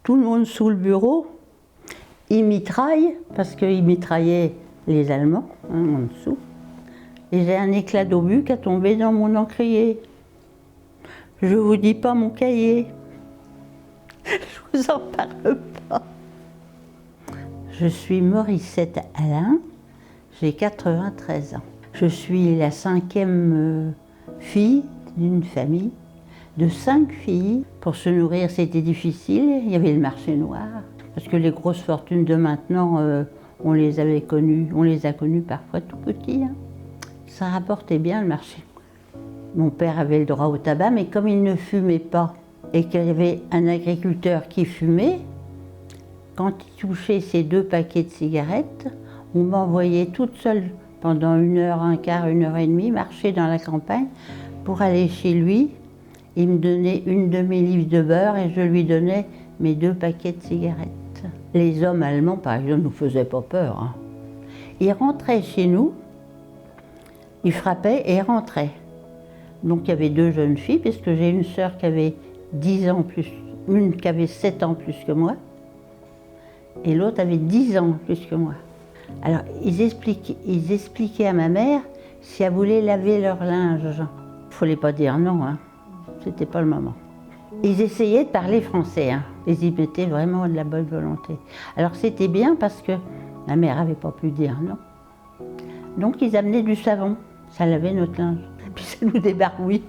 tout le monde sous le bureau, ils mitraillent, parce qu'ils mitraillaient les Allemands, en dessous. Et j'ai un éclat d'obus qui a tombé dans mon encrier. Je vous dis pas mon cahier. Je vous en parle pas. Je suis Morissette Alain, j'ai 93 ans. Je suis la 5e fille d'une famille de 5 filles. Pour se nourrir, c'était difficile, il y avait le marché noir. Parce que les grosses fortunes de maintenant, on les a connues parfois tout petits. Hein. Ça rapportait bien le marché. Mon père avait le droit au tabac, mais comme il ne fumait pas et qu'il y avait un agriculteur qui fumait, quand il touchait ces 2 paquets de cigarettes, on m'envoyait toute seule pendant 1 heure, 1/4, 1 heure et demie, marcher dans la campagne pour aller chez lui. Il me donnait une demi-livre de beurre et je lui donnais mes 2 paquets de cigarettes. Les hommes allemands, par exemple, ne nous faisaient pas peur. Hein. Ils rentraient chez nous, ils frappaient et rentraient. Donc il y avait 2 jeunes filles, puisque j'ai une sœur qui avait 10 ans plus, une qui avait 7 ans plus que moi, et l'autre avait 10 ans plus que moi. Alors ils expliquaient à ma mère si elle voulait laver leur linge. Il ne fallait pas dire non, hein. C'était pas le moment. Ils essayaient de parler français, hein. Ils y mettaient vraiment de la bonne volonté. Alors c'était bien parce que ma mère n'avait pas pu dire non. Donc ils amenaient du savon, ça lavait notre linge, puis ça nous débarbouillait.